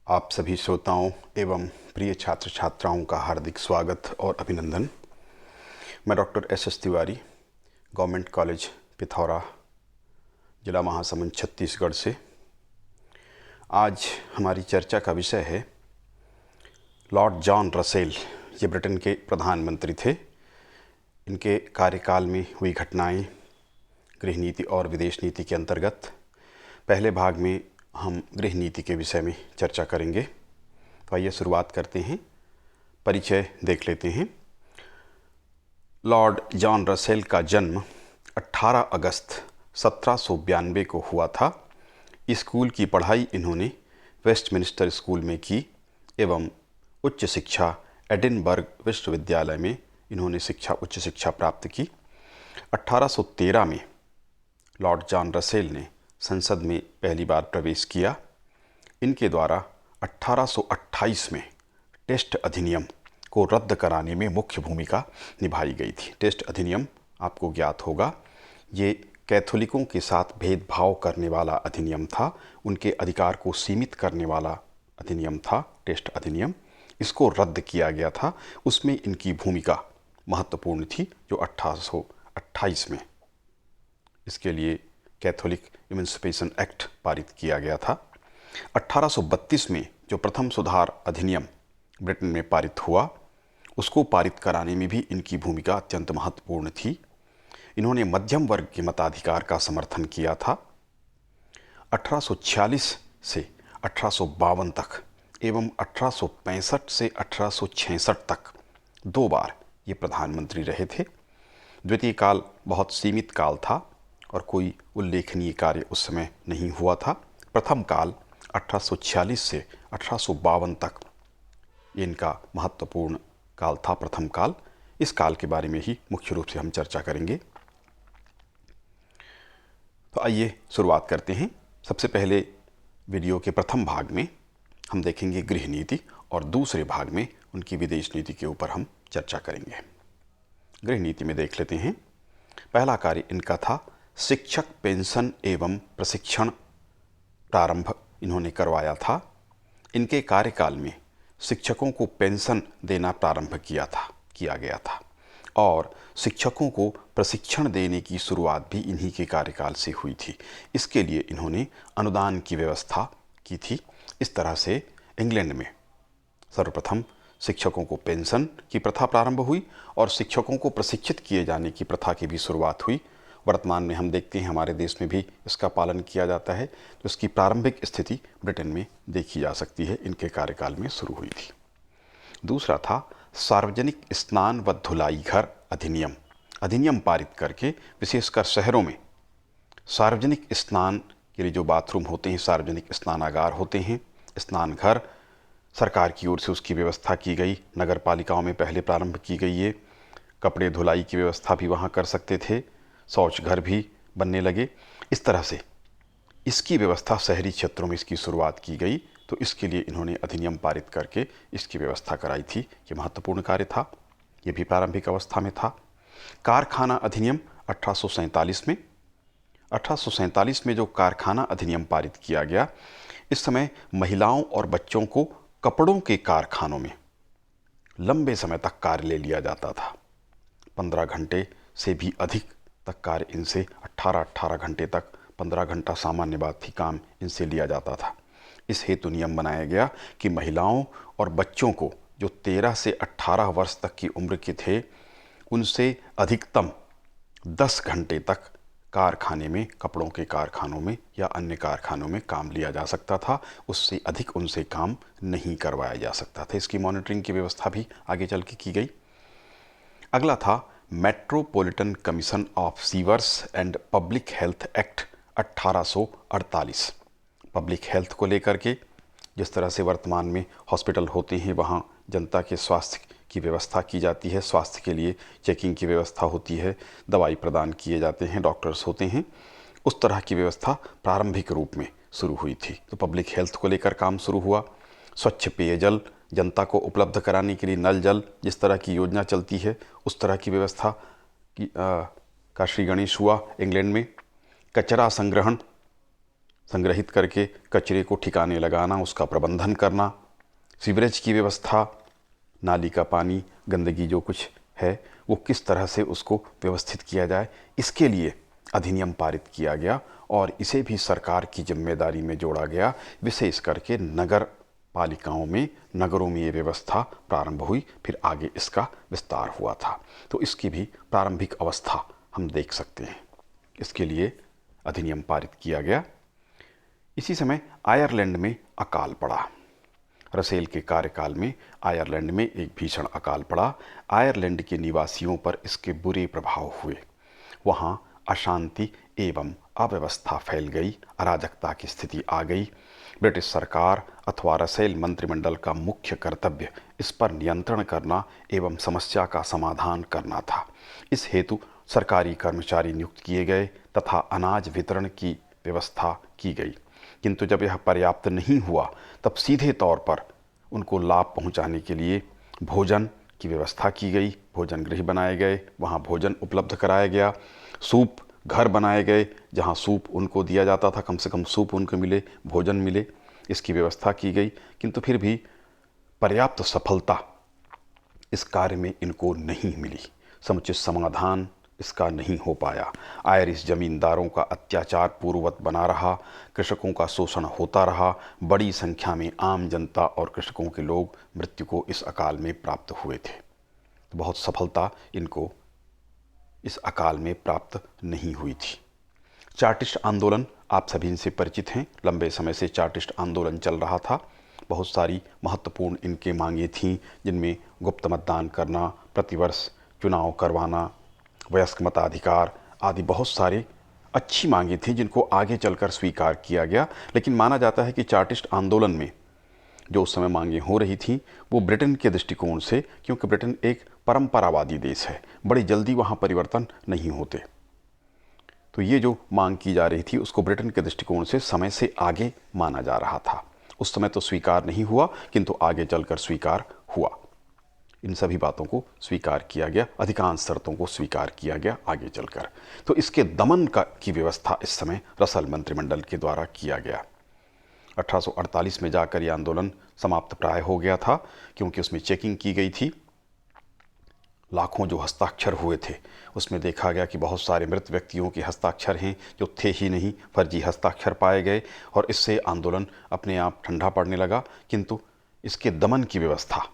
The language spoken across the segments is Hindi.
आप सभी श्रोताओं एवं प्रिय छात्र छात्राओं का हार्दिक स्वागत और अभिनंदन। मैं doctor S Tiwari, government college Pithora, जिला महासमुंद, छत्तीसगढ़ से। आज हमारी चर्चा का विषय है लॉर्ड जॉन रसेल। ये ब्रिटेन के प्रधानमंत्री थे। इनके कार्यकाल में हुई घटनाएं गृह नीति और विदेश नीति के अंतर्गत। पहले भाग में हम गृह नीति के विषय में चर्चा करेंगे। तो आइए शुरुआत करते हैं, परिचय देख लेते हैं। लॉर्ड जॉन रसेल का जन्म 18 अगस्त 1792 को हुआ था। स्कूल की पढ़ाई इन्होंने वेस्टमिनिस्टर स्कूल में की एवं उच्च शिक्षा एडिनबर्ग विश्वविद्यालय में इन्होंने उच्च शिक्षा प्राप्त की। 1813 में लॉर्ड जॉन रसेल ने संसद में पहली बार प्रवेश किया। इनके द्वारा 1828 में टेस्ट अधिनियम को रद्द कराने में मुख्य भूमिका निभाई गई थी। टेस्ट अधिनियम आपको ज्ञात होगा, ये कैथोलिकों के साथ भेदभाव करने वाला अधिनियम था, उनके अधिकार को सीमित करने वाला अधिनियम था टेस्ट अधिनियम। इसको रद्द किया गया था, उसमें इनकी भूमिका महत्वपूर्ण थी, जो 1828 में इसके लिए कैथोलिक इमेंसिपेशन एक्ट पारित किया गया था। 1832 में जो प्रथम सुधार अधिनियम ब्रिटेन में पारित हुआ, उसको पारित कराने में भी इनकी भूमिका अत्यंत महत्वपूर्ण थी। इन्होंने मध्यम वर्ग के मताधिकार का समर्थन किया था। 1846 से 1852 तक एवं 1865 से 1866 तक 2 बार ये प्रधानमंत्री रहे थे। द्वितीय काल बहुत सीमित काल था और कोई उल्लेखनीय कार्य उस समय नहीं हुआ था। प्रथम काल 1846 से 1852 तक इनका महत्वपूर्ण काल था, प्रथम काल। इस काल के बारे में ही मुख्य रूप से हम चर्चा करेंगे। तो आइए शुरुआत करते हैं। सबसे पहले वीडियो के प्रथम भाग में हम देखेंगे गृह नीति और दूसरे भाग में उनकी विदेश नीति के ऊपर हम चर्चा करेंगे। गृह नीति में देख लेते हैं। पहला कार्य इनका था शिक्षक पेंशन एवं प्रशिक्षण प्रारंभ इन्होंने करवाया था। इनके कार्यकाल में शिक्षकों को पेंशन देना प्रारंभ किया गया था और शिक्षकों को प्रशिक्षण देने की शुरुआत भी इन्हीं के कार्यकाल से हुई थी। इसके लिए इन्होंने अनुदान की व्यवस्था की थी। इस तरह से इंग्लैंड में सर्वप्रथम शिक्षकों को पेंशन की प्रथा प्रारंभ हुई और शिक्षकों को प्रशिक्षित किए जाने की प्रथा की भी शुरुआत हुई। वर्तमान में हम देखते हैं हमारे देश में भी इसका पालन किया जाता है। तो इसकी प्रारंभिक स्थिति ब्रिटेन में देखी जा सकती है, इनके कार्यकाल में शुरू हुई थी। दूसरा था सार्वजनिक स्नान व धुलाई घर अधिनियम पारित करके विशेषकर शहरों में सार्वजनिक स्नान के लिए जो बाथरूम होते हैं, सार्वजनिक स्नानागार होते हैं, स्नान घर सरकार की ओर से उसकी व्यवस्था की गई। नगर पालिकाओं में पहले प्रारंभ की गई ये। कपड़े धुलाई की व्यवस्था भी वहाँ कर सकते थे, शौच घर भी बनने लगे। इस तरह से इसकी व्यवस्था शहरी क्षेत्रों में इसकी शुरुआत की गई। तो इसके लिए इन्होंने अधिनियम पारित करके इसकी व्यवस्था कराई थी। ये महत्वपूर्ण कार्य था, ये भी प्रारंभिक अवस्था में था। कारखाना अधिनियम 1847 में जो कारखाना अधिनियम पारित किया गया, इस समय महिलाओं और बच्चों को कपड़ों के कारखानों में लंबे समय तक कार्य ले लिया जाता था। 15 घंटे से भी अधिक तक कार्य इनसे 18 घंटे तक, 15 घंटा सामान्य बात थी, काम इनसे लिया जाता था। इस हेतु नियम बनाया गया कि महिलाओं और बच्चों को जो 13 से 18 वर्ष तक की उम्र के थे, उनसे अधिकतम 10 घंटे तक कारखाने में, कपड़ों के कारखानों में या अन्य कारखानों में काम लिया जा सकता था। उससे अधिक उनसे काम नहीं करवाया जा सकता था। इसकी मॉनिटरिंग की व्यवस्था भी आगे चल के की गई। अगला था metropolitan commission of sewers and public health act 1848। Public health को लेकर के, जिस तरह से वर्तमान में हॉस्पिटल होते हैं, वहाँ जनता के स्वास्थ्य की व्यवस्था की जाती है, स्वास्थ्य के लिए चेकिंग की व्यवस्था होती है, दवाई प्रदान किए जाते हैं, डॉक्टर्स होते हैं, उस तरह की व्यवस्था प्रारंभिक रूप में शुरू हुई थी। तो पब्लिक हेल्थ को लेकर काम शुरू हुआ। स्वच्छ पेयजल जनता को उपलब्ध कराने के लिए नल जल जिस तरह की योजना चलती है, उस तरह की व्यवस्था का श्री गणेश हुआ इंग्लैंड में। कचरा संग्रहण संग्रहित करके कचरे को ठिकाने लगाना, उसका प्रबंधन करना, सीवरेज की व्यवस्था, नाली का पानी, गंदगी जो कुछ है वो किस तरह से उसको व्यवस्थित किया जाए, इसके लिए अधिनियम पारित किया गया और इसे भी सरकार की जिम्मेदारी में जोड़ा गया। विशेष करके नगर पालिकाओं में, नगरों में ये व्यवस्था प्रारंभ हुई, फिर आगे इसका विस्तार हुआ था। तो इसकी भी प्रारंभिक अवस्था हम देख सकते हैं। इसके लिए अधिनियम पारित किया गया। इसी समय आयरलैंड में अकाल पड़ा। रसेल के कार्यकाल में आयरलैंड में एक भीषण अकाल पड़ा। आयरलैंड के निवासियों पर इसके बुरे प्रभाव हुए। वहाँ अशांति एवं अव्यवस्था फैल गई, अराजकता की स्थिति आ गई। ब्रिटिश सरकार अथवा रसेल मंत्रिमंडल का मुख्य कर्तव्य इस पर नियंत्रण करना एवं समस्या का समाधान करना था। इस हेतु सरकारी कर्मचारी नियुक्त किए गए तथा अनाज वितरण की व्यवस्था की गई। किंतु जब यह पर्याप्त नहीं हुआ तब सीधे तौर पर उनको लाभ पहुंचाने के लिए भोजन की व्यवस्था की गई। भोजन गृह बनाए गए, वहां भोजन उपलब्ध कराया गया। सूप घर बनाए गए जहां सूप उनको दिया जाता था, कम से कम सूप उनको मिले, भोजन मिले, इसकी व्यवस्था की गई। किंतु फिर भी पर्याप्त सफलता इस कार्य में इनको नहीं मिली। समुचित समाधान इसका नहीं हो पाया। आयरिश जमींदारों का अत्याचार पूर्ववत बना रहा, कृषकों का शोषण होता रहा। बड़ी संख्या में आम जनता और कृषकों के लोग मृत्यु को इस अकाल में प्राप्त हुए थे। बहुत सफलता इनको इस अकाल में प्राप्त नहीं हुई थी। चार्टिस्ट आंदोलन, आप सभी इनसे परिचित हैं। लंबे समय से चार्टिस्ट आंदोलन चल रहा था। बहुत सारी महत्वपूर्ण इनके मांगें थीं, जिनमें गुप्त मतदान करना, प्रतिवर्ष चुनाव करवाना, वयस्क मताधिकार आदि बहुत सारे अच्छी मांगें थीं जिनको आगे चलकर स्वीकार किया गया। लेकिन माना जाता है कि चार्टिस्ट आंदोलन में जो उस समय मांगें हो रही थीं वो ब्रिटेन के दृष्टिकोण से, क्योंकि ब्रिटेन एक परंपरावादी देश है, बड़ी जल्दी वहाँ परिवर्तन नहीं होते, तो ये जो मांग की जा रही थी उसको ब्रिटेन के दृष्टिकोण से समय से आगे माना जा रहा था। उस समय तो स्वीकार नहीं हुआ, किंतु आगे चलकर स्वीकार हुआ। इन सभी बातों को स्वीकार किया गया, अधिकांश शर्तों को स्वीकार किया गया आगे चलकर। तो इसके दमन की व्यवस्था इस समय रसेल मंत्रिमंडल के द्वारा किया गया। 1848 में जाकर यह आंदोलन समाप्त प्राय हो गया था, क्योंकि उसमें चेकिंग की गई थी। लाखों जो हस्ताक्षर हुए थे उसमें देखा गया कि बहुत सारे मृत व्यक्तियों के हस्ताक्षर हैं जो थे ही नहीं, फर्जी हस्ताक्षर पाए गए और इससे आंदोलन अपने आप ठंडा पड़ने लगा। किंतु इसके दमन की व्यवस्था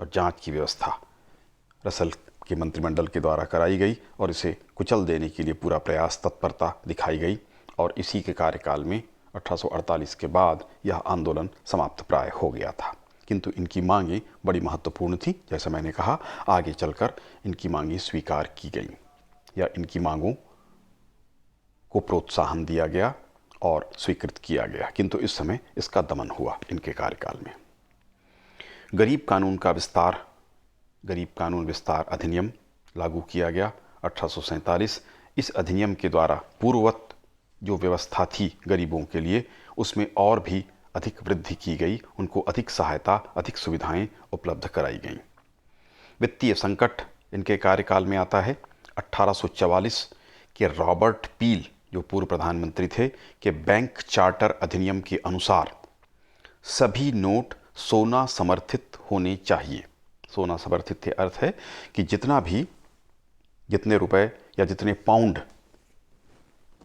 और जांच की व्यवस्था रसेल के मंत्रिमंडल के द्वारा कराई गई और इसे कुचल देने के लिए पूरा प्रयास, तत्परता दिखाई गई। और इसी के कार्यकाल में 1848 के बाद यह आंदोलन समाप्त प्राय हो गया था। किंतु इनकी मांगें बड़ी महत्वपूर्ण थी। जैसा मैंने कहा, आगे चलकर इनकी मांगें स्वीकार की गईं या इनकी मांगों को प्रोत्साहन दिया गया और स्वीकृत किया गया। किंतु इस समय इसका दमन हुआ इनके कार्यकाल में। गरीब कानून विस्तार अधिनियम लागू किया गया 1847। इस अधिनियम के द्वारा पूर्ववत जो व्यवस्था थी गरीबों के लिए, उसमें और भी अधिक वृद्धि की गई, उनको अधिक सहायता, अधिक सुविधाएं उपलब्ध कराई गईं। वित्तीय संकट इनके कार्यकाल में आता है। 1844 के रॉबर्ट पील जो पूर्व प्रधानमंत्री थे के बैंक चार्टर अधिनियम के अनुसार सभी नोट सोना समर्थित होने चाहिए। सोना समर्थित के अर्थ है कि जितने रुपए या जितने पाउंड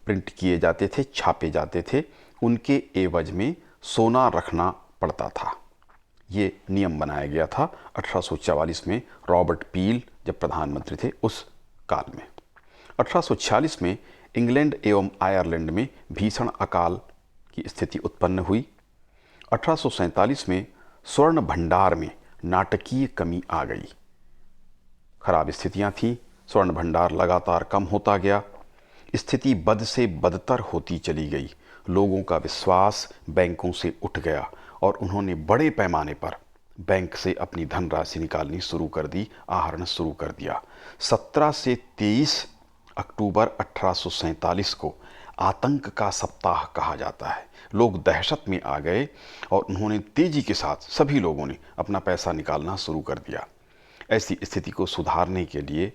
प्रिंट किए जाते थे, छापे जाते थे, उनके एवज में सोना रखना पड़ता था। ये नियम बनाया गया था 1844 में, रॉबर्ट पील जब प्रधानमंत्री थे उस काल में। 1846 में इंग्लैंड एवं आयरलैंड में भीषण अकाल की स्थिति उत्पन्न हुई। 1847 में स्वर्ण भंडार में नाटकीय कमी आ गई। खराब स्थितियां थीं, स्वर्ण भंडार लगातार कम होता गया, स्थिति बद से बदतर होती चली गई। लोगों का विश्वास बैंकों से उठ गया और उन्होंने बड़े पैमाने पर बैंक से अपनी धनराशि निकालनी शुरू कर दी, आहरण शुरू कर दिया। 17 से 23 अक्टूबर 1847 को आतंक का सप्ताह कहा जाता है। लोग दहशत में आ गए और उन्होंने तेजी के साथ सभी लोगों ने अपना पैसा निकालना शुरू कर दिया। ऐसी स्थिति को सुधारने के लिए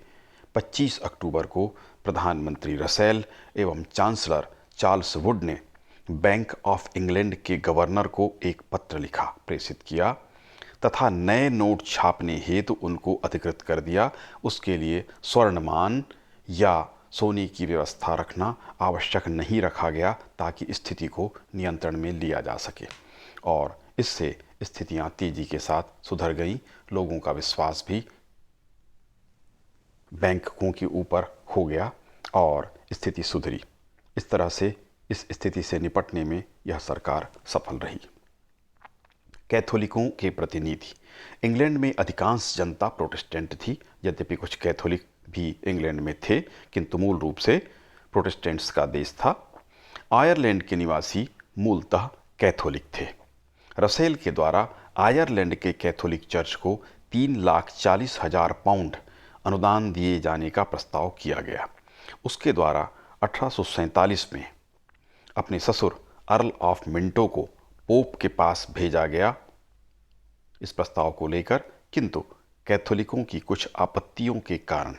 25 अक्टूबर को प्रधानमंत्री रसेल एवं चांसलर चार्ल्स वुड ने बैंक ऑफ इंग्लैंड के गवर्नर को एक पत्र लिखा, प्रेषित किया तथा नए नोट छापने हेतु उनको अधिकृत कर दिया। उसके लिए स्वर्णमान या सोने की व्यवस्था रखना आवश्यक नहीं रखा गया ताकि स्थिति को नियंत्रण में लिया जा सके और इससे स्थितियां तेजी के साथ सुधर गईं। लोगों का विश्वास भी बैंकों के ऊपर हो गया और स्थिति सुधरी। इस तरह से इस स्थिति से निपटने में यह सरकार सफल रही। कैथोलिकों के प्रतिनिधि। इंग्लैंड में अधिकांश जनता प्रोटेस्टेंट थी, यद्यपि कुछ कैथोलिक भी इंग्लैंड में थे, किंतु मूल रूप से प्रोटेस्टेंट्स का देश था। आयरलैंड के निवासी मूलतः कैथोलिक थे। रसेल के द्वारा आयरलैंड के कैथोलिक चर्च को 3,40,000 पाउंड अनुदान दिए जाने का प्रस्ताव किया गया। उसके द्वारा 1847 में अपने ससुर अर्ल ऑफ मिंटो को पोप के पास भेजा गया इस प्रस्ताव को लेकर, किंतु कैथोलिकों की कुछ आपत्तियों के कारण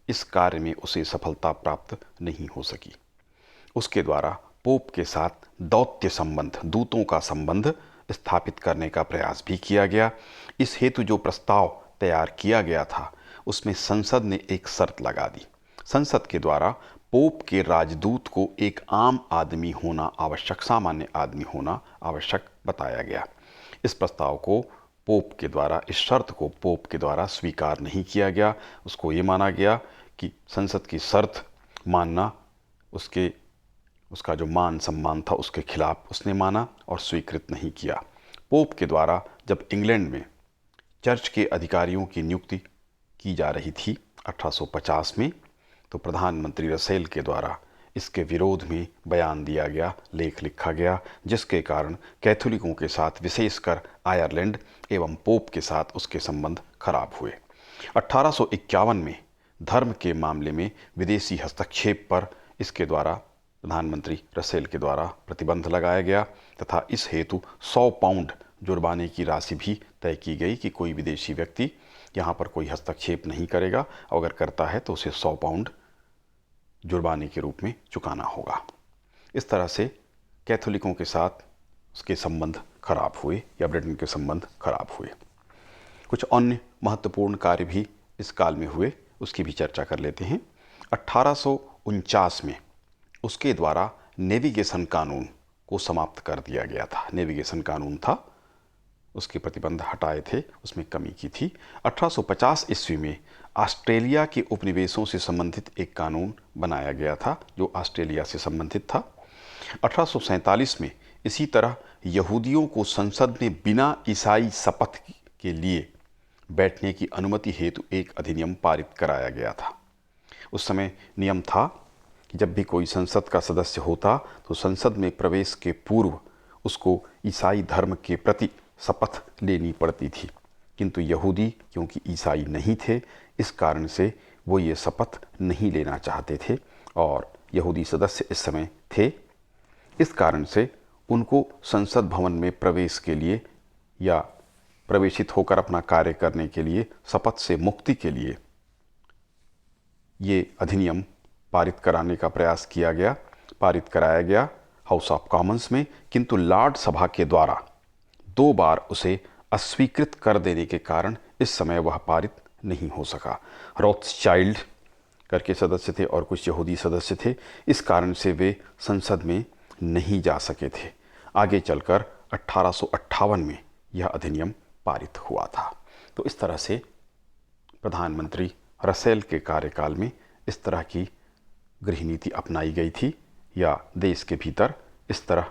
इस कार्य में उसे सफलता प्राप्त नहीं हो सकी। उसके द्वारा पोप के साथ दौत्य संबंध, दूतों का संबंध स्थापित करने का प्रयास भी किया गया। इस हेतु जो प्रस्ताव तैयार किया गया था उसमें संसद ने एक शर्त लगा दी। संसद के द्वारा पोप के राजदूत को एक आम आदमी होना आवश्यक, सामान्य आदमी होना आवश्यक बताया गया। इस प्रस्ताव को पोप के द्वारा, इस शर्त को पोप के द्वारा स्वीकार नहीं किया गया। उसको ये माना गया कि संसद की शर्त मानना उसका जो मान सम्मान था उसके खिलाफ उसने माना और स्वीकृत नहीं किया। पोप के द्वारा जब इंग्लैंड में चर्च के अधिकारियों की नियुक्ति की जा रही थी 1850 में, तो प्रधानमंत्री रसेल के द्वारा इसके विरोध में बयान दिया गया, लेख लिखा गया, जिसके कारण कैथोलिकों के साथ, विशेषकर आयरलैंड एवं पोप के साथ उसके संबंध खराब हुए। 1851 में धर्म के मामले में विदेशी हस्तक्षेप पर इसके द्वारा, प्रधानमंत्री रसेल के द्वारा प्रतिबंध लगाया गया तथा इस हेतु 100 पाउंड जुर्माने की राशि भी तय की गई कि कोई विदेशी व्यक्ति यहाँ पर कोई हस्तक्षेप नहीं करेगा, अगर करता है तो उसे 100 पाउंड जुर्माने के रूप में चुकाना होगा। इस तरह से कैथोलिकों के साथ उसके संबंध खराब हुए या ब्रिटेन के संबंध खराब हुए। कुछ अन्य महत्वपूर्ण कार्य भी इस काल में हुए, उसकी भी चर्चा कर लेते हैं। 1849 में उसके द्वारा नेविगेशन कानून को समाप्त कर दिया गया था। नेविगेशन कानून था, उसके प्रतिबंध हटाए थे, उसमें कमी की थी। 1850 ईस्वी में ऑस्ट्रेलिया के उपनिवेशों से संबंधित एक कानून बनाया गया था जो ऑस्ट्रेलिया से संबंधित था। 1847 में इसी तरह यहूदियों को संसद में बिना ईसाई शपथ के लिए बैठने की अनुमति हेतु एक अधिनियम पारित कराया गया था। उस समय नियम था कि जब भी कोई संसद का सदस्य होता तो संसद में प्रवेश के पूर्व उसको ईसाई धर्म के प्रति शपथ लेनी पड़ती थी, किंतु यहूदी क्योंकि ईसाई नहीं थे, इस कारण से वो ये शपथ नहीं लेना चाहते थे और यहूदी सदस्य इस समय थे। इस कारण से उनको संसद भवन में प्रवेश के लिए या प्रवेशित होकर अपना कार्य करने के लिए, शपथ से मुक्ति के लिए ये अधिनियम पारित कराने का प्रयास किया गया, पारित कराया गया हाउस ऑफ कॉमन्स में, किंतु लॉर्ड सभा के द्वारा 2 बार उसे अस्वीकृत कर देने के कारण इस समय वह पारित नहीं हो सका। रोथस्चाइल्ड करके सदस्य थे और कुछ यहूदी सदस्य थे, इस कारण से वे संसद में नहीं जा सके थे। आगे चलकर 1858 में यह अधिनियम पारित हुआ था। तो इस तरह से प्रधानमंत्री रसेल के कार्यकाल में इस तरह की गृह नीति अपनाई गई थी या देश के भीतर इस तरह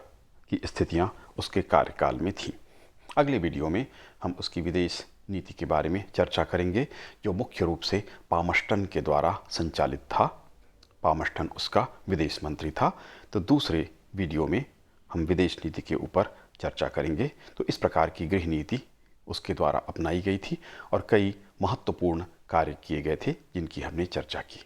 की स्थितियां उसके कार्यकाल में थी। अगले वीडियो में हम उसकी विदेश नीति के बारे में चर्चा करेंगे जो मुख्य रूप से पामस्टन के द्वारा संचालित था। पामस्टन उसका विदेश मंत्री था। तो दूसरे वीडियो में हम विदेश नीति के ऊपर चर्चा करेंगे। तो इस प्रकार की गृह नीति उसके द्वारा अपनाई गई थी और कई महत्वपूर्ण कार्य किए गए थे जिनकी हमने चर्चा की।